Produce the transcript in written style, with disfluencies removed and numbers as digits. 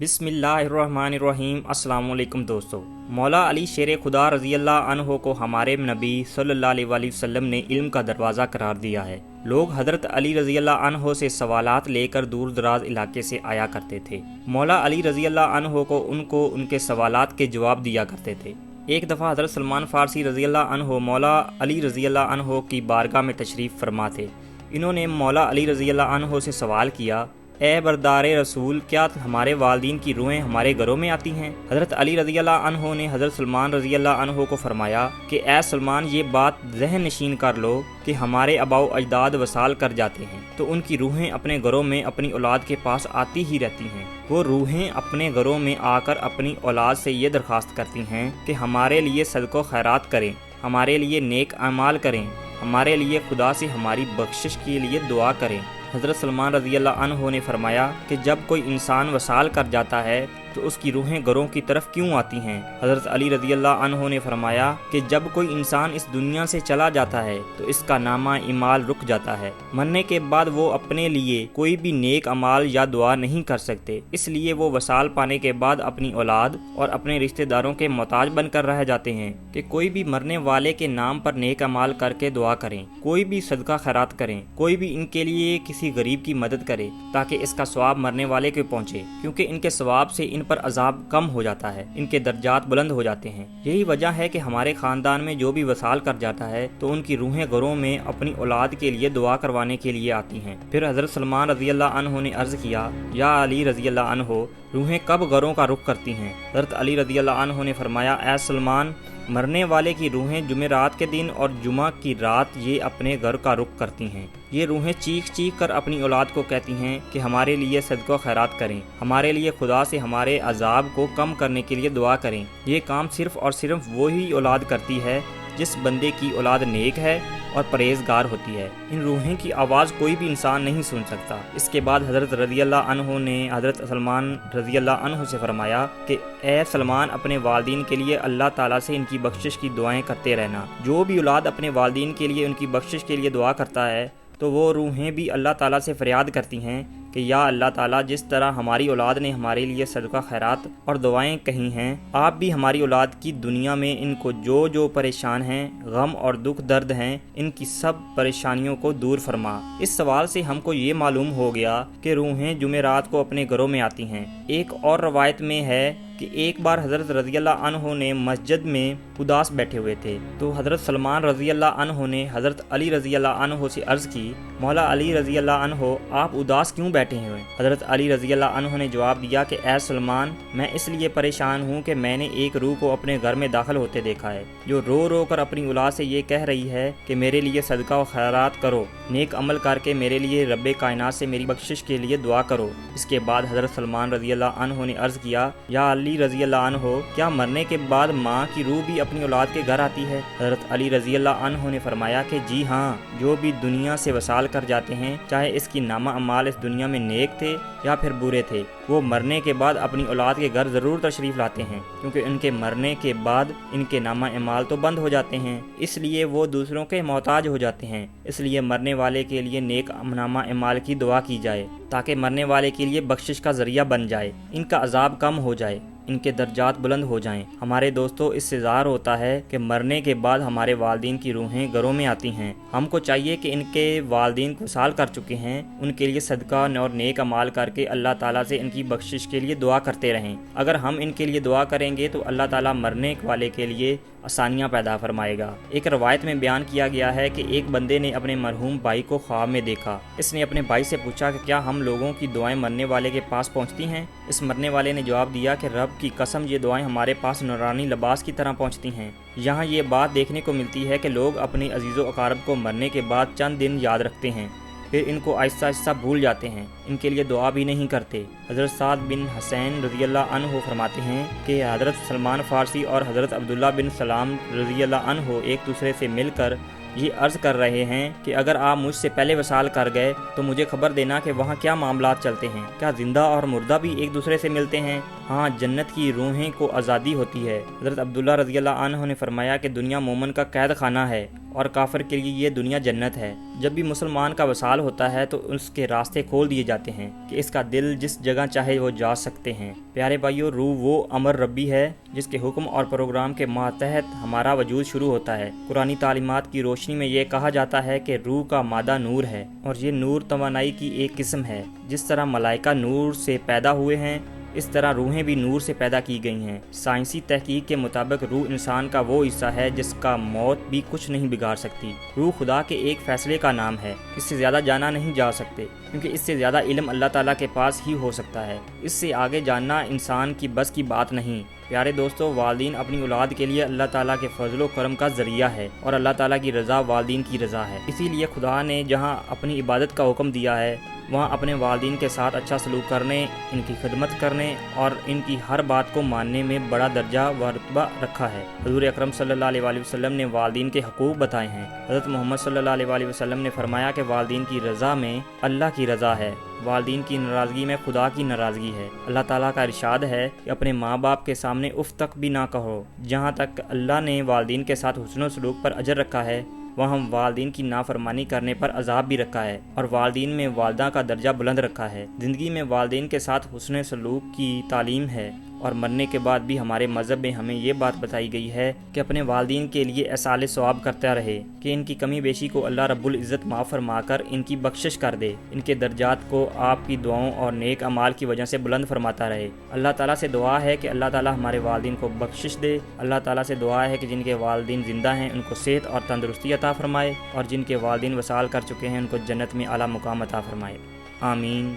بسم اللہ الرحمن الرحیم۔ السلام علیکم دوستو، مولا علی شیر خدا رضی اللہ عنہ کو ہمارے نبی صلی اللہ علیہ وآلہ وسلم نے علم کا دروازہ قرار دیا ہے۔ لوگ حضرت علی رضی اللہ عنہ سے سوالات لے کر دور دراز علاقے سے آیا کرتے تھے۔ مولا علی رضی اللہ عنہ کو ان کے سوالات کے جواب دیا کرتے تھے۔ ایک دفعہ حضرت سلمان فارسی رضی اللہ عنہ مولا علی رضی اللہ عنہ کی بارگاہ میں تشریف فرما تھے۔ انہوں نے مولا علی رضی اللہ عنہ سے سوال کیا، اے بردار رسول، کیا ہمارے والدین کی روحیں ہمارے گھروں میں آتی ہیں؟ حضرت علی رضی اللہ عنہ نے حضرت سلمان رضی اللہ عنہ کو فرمایا کہ اے سلمان، یہ بات ذہن نشین کر لو کہ ہمارے آباء و اجداد وصال کر جاتے ہیں تو ان کی روحیں اپنے گھروں میں اپنی اولاد کے پاس آتی ہی رہتی ہیں۔ وہ روحیں اپنے گھروں میں آ کر اپنی اولاد سے یہ درخواست کرتی ہیں کہ ہمارے لیے صدقہ و خیرات کریں، ہمارے لیے نیک اعمال کریں، ہمارے لیے خدا سے ہماری بخشش کے لیے دعا کریں۔ حضرت سلمان رضی اللہ عنہ نے فرمایا کہ جب کوئی انسان وصال کر جاتا ہے تو اس کی روحیں گھروں کی طرف کیوں آتی ہیں؟ حضرت علی رضی اللہ عنہ نے فرمایا کہ جب کوئی انسان اس دنیا سے چلا جاتا ہے تو اس کا نامہ اعمال رک جاتا ہے۔ مرنے کے بعد وہ اپنے لیے کوئی بھی نیک اعمال یا دعا نہیں کر سکتے، اس لیے وہ وصال پانے کے بعد اپنی اولاد اور اپنے رشتہ داروں کے محتاج بن کر رہ جاتے ہیں کہ کوئی بھی مرنے والے کے نام پر نیک اعمال کر کے دعا کریں، کوئی بھی صدقہ خیرات کریں، کوئی بھی ان کے لیے کسی غریب کی مدد کرے تاکہ اس کا ثواب مرنے والے کو پہنچے، کیونکہ ان کے ثواب سے ان پر عذاب کم ہو جاتا ہے، ان کے درجات بلند ہو جاتے ہیں۔ یہی وجہ ہے کہ ہمارے خاندان میں جو بھی وصال کر جاتا ہے تو ان کی روحیں گھروں میں اپنی اولاد کے لیے دعا کروانے کے لیے آتی ہیں۔ پھر حضرت سلمان رضی اللہ عنہ نے عرض کیا، یا علی رضی اللہ عنہ، روحیں کب گھروں کا رخ کرتی ہیں؟ حضرت علی رضی اللہ عنہ نے فرمایا، اے سلمان، مرنے والے کی روحیں جمعرات کے دن اور جمعہ کی رات یہ اپنے گھر کا رخ کرتی ہیں۔ یہ روحیں چیخ چیخ کر اپنی اولاد کو کہتی ہیں کہ ہمارے لیے صدقہ و خیرات کریں، ہمارے لیے خدا سے ہمارے عذاب کو کم کرنے کے لیے دعا کریں۔ یہ کام صرف اور صرف وہی اولاد کرتی ہے جس بندے کی اولاد نیک ہے اور پرہیزگار ہوتی ہے۔ ان روحیں کی آواز کوئی بھی انسان نہیں سن سکتا۔ اس کے بعد حضرت رضی اللہ عنہ نے حضرت سلمان رضی اللہ عنہ سے فرمایا کہ اے سلمان، اپنے والدین کے لیے اللہ تعالیٰ سے ان کی بخشش کی دعائیں کرتے رہنا۔ جو بھی اولاد اپنے والدین کے لیے ان کی بخشش کے لیے دعا کرتا ہے تو وہ روحیں بھی اللہ تعالیٰ سے فریاد کرتی ہیں کہ یا اللہ تعالیٰ، جس طرح ہماری اولاد نے ہمارے لیے صدقہ خیرات اور دعائیں کہی ہیں، آپ بھی ہماری اولاد کی دنیا میں ان کو جو پریشان ہیں، غم اور دکھ درد ہیں، ان کی سب پریشانیوں کو دور فرما۔ اس سوال سے ہم کو یہ معلوم ہو گیا کہ روحیں جمعرات کو اپنے گھروں میں آتی ہیں۔ ایک اور روایت میں ہے کہ ایک بار حضرت رضی اللہ عنہ نے مسجد میں اداس بیٹھے ہوئے تھے تو حضرت سلمان رضی اللہ عنہ نے حضرت علی رضی اللہ عنہ سے عرض کی، مولا علی رضی اللہ عنہ، آپ اداس کیوں بیٹھے ہوئے؟ حضرت علی رضی اللہ عنہ نے جواب دیا کہ اے سلمان، میں اس لیے پریشان ہوں کہ میں نے ایک روح کو اپنے گھر میں داخل ہوتے دیکھا ہے جو رو رو کر اپنی اولاد سے یہ کہہ رہی ہے کہ میرے لیے صدقہ و خیرات کرو، نیک عمل کر کے میرے لیے رب کائنات سے میری بخشش کے لیے دعا کرو۔ اس کے بعد حضرت سلمان رضی اللہ عنہ نے عرض کیا، یا علی رضی اللہ عنہ، کیا مرنے کے بعد ماں کی روح بھی اپنی اولاد کے گھر آتی ہے؟ حضرت علی رضی اللہ عنہ نے فرمایا کہ جی ہاں، جو بھی دنیا سے وصال کر جاتے ہیں، چاہے اس کی نامہ اعمال اس دنیا میں نیک تھے یا پھر برے تھے، وہ مرنے کے بعد اپنی اولاد کے گھر ضرور تشریف لاتے ہیں، کیونکہ ان کے مرنے کے بعد ان کے نامہ اعمال تو بند ہو جاتے ہیں، اس لیے وہ دوسروں کے محتاج ہو جاتے ہیں۔ اس لیے مرنے والے کے لیے نیک نامہ اعمال کی دعا کی جائے تاکہ مرنے والے کے لیے بخشش کا ذریعہ بن جائے، ان کا عذاب کم ہو جائے، ان کے درجات بلند ہو جائیں۔ ہمارے دوستوں، اس سے ظاہر ہوتا ہے کہ مرنے کے بعد ہمارے والدین کی روحیں گھروں میں آتی ہیں۔ ہم کو چاہیے کہ ان کے والدین کو وصال کر چکے ہیں ان کے لیے صدقہ اور نیک اعمال کر کے اللہ تعالیٰ سے ان کی بخشش کے لیے دعا کرتے رہیں۔ اگر ہم ان کے لیے دعا کریں گے تو اللہ تعالیٰ مرنے والے کے لیے آسانیاں پیدا فرمائے گا۔ ایک روایت میں بیان کیا گیا ہے کہ ایک بندے نے اپنے مرحوم بھائی کو خواب میں دیکھا۔ اس نے اپنے بھائی سے پوچھا کہ کیا ہم لوگوں کی دعائیں مرنے والے کے پاس پہنچتی ہیں؟ اس مرنے والے نے جواب دیا کہ رب کی قسم، یہ دعائیں ہمارے پاس نورانی لباس کی طرح پہنچتی ہیں۔ یہاں یہ بات دیکھنے کو ملتی ہے کہ لوگ اپنے عزیز و اقارب کو مرنے کے بعد چند دن یاد رکھتے ہیں، پھر ان کو آہستہ آہستہ بھول جاتے ہیں، ان کے لیے دعا بھی نہیں کرتے۔ حضرت سعد بن حسین رضی اللہ عنہ فرماتے ہیں کہ حضرت سلمان فارسی اور حضرت عبداللہ بن سلام رضی اللہ عنہ ایک دوسرے سے مل کر یہ عرض کر رہے ہیں کہ اگر آپ مجھ سے پہلے وصال کر گئے تو مجھے خبر دینا کہ وہاں کیا معاملات چلتے ہیں، کیا زندہ اور مردہ بھی ایک دوسرے سے ملتے ہیں؟ ہاں، جنت کی روحیں کو آزادی ہوتی ہے۔ حضرت عبداللہ رضی اللہ عنہ نے فرمایا کہ دنیا مومن کا قید خانہ ہے اور کافر کے لیے یہ دنیا جنت ہے۔ جب بھی مسلمان کا وصال ہوتا ہے تو اس کے راستے کھول دیے جاتے ہیں کہ اس کا دل جس جگہ چاہے وہ جا سکتے ہیں۔ پیارے بھائیو، روح وہ امر ربی ہے جس کے حکم اور پروگرام کے ماتحت ہمارا وجود شروع ہوتا ہے۔ قرآنی تعلیمات کی روشنی میں یہ کہا جاتا ہے کہ روح کا مادہ نور ہے، اور یہ نور توانائی کی ایک قسم ہے۔ جس طرح ملائکہ نور سے پیدا ہوئے ہیں، اس طرح روحیں بھی نور سے پیدا کی گئی ہیں۔ سائنسی تحقیق کے مطابق روح انسان کا وہ حصہ ہے جس کا موت بھی کچھ نہیں بگاڑ سکتی۔ روح خدا کے ایک فیصلے کا نام ہے۔ اس سے زیادہ جانا نہیں جا سکتے، کیونکہ اس سے زیادہ علم اللہ تعالیٰ کے پاس ہی ہو سکتا ہے۔ اس سے آگے جاننا انسان کی بس کی بات نہیں۔ پیارے دوستو، والدین اپنی اولاد کے لیے اللہ تعالیٰ کے فضل و کرم کا ذریعہ ہے، اور اللہ تعالیٰ کی رضا والدین کی رضا ہے۔ اسی لیے خدا نے جہاں اپنی عبادت کا حکم دیا ہے، وہاں اپنے والدین کے ساتھ اچھا سلوک کرنے، ان کی خدمت کرنے اور ان کی ہر بات کو ماننے میں بڑا درجہ و رتبہ رکھا ہے۔ حضور اکرم صلی اللہ علیہ وآلہ وسلم نے والدین کے حقوق بتائے ہیں۔ حضرت محمد صلی اللہ علیہ وآلہ وسلم نے فرمایا کہ والدین کی رضا میں اللہ کی رضا ہے، والدین کی ناراضگی میں خدا کی ناراضگی ہے۔ اللہ تعالیٰ کا ارشاد ہے کہ اپنے ماں باپ کے سامنے اف تک بھی نہ کہو۔ جہاں تک اللہ نے والدین کے ساتھ حسن و سلوک پر اجر رکھا ہے، وہاں والدین کی نافرمانی کرنے پر عذاب بھی رکھا ہے، اور والدین میں والدہ کا درجہ بلند رکھا ہے۔ زندگی میں والدین کے ساتھ حسن سلوک کی تعلیم ہے، اور مرنے کے بعد بھی ہمارے مذہب میں ہمیں یہ بات بتائی گئی ہے کہ اپنے والدین کے لیے احسان ثواب کرتا رہے، کہ ان کی کمی بیشی کو اللہ رب العزت معاف فرما کر ان کی بخشش کر دے، ان کے درجات کو آپ کی دعاؤں اور نیک اعمال کی وجہ سے بلند فرماتا رہے۔ اللہ تعالیٰ سے دعا ہے کہ اللہ تعالیٰ ہمارے والدین کو بخشش دے۔ اللہ تعالیٰ سے دعا ہے کہ جن کے والدین زندہ ہیں ان کو صحت اور تندرستی عطا فرمائے، اور جن کے والدین وصال کر چکے ہیں ان کو جنت میں اعلیٰ مقام عطا فرمائے۔ آمین۔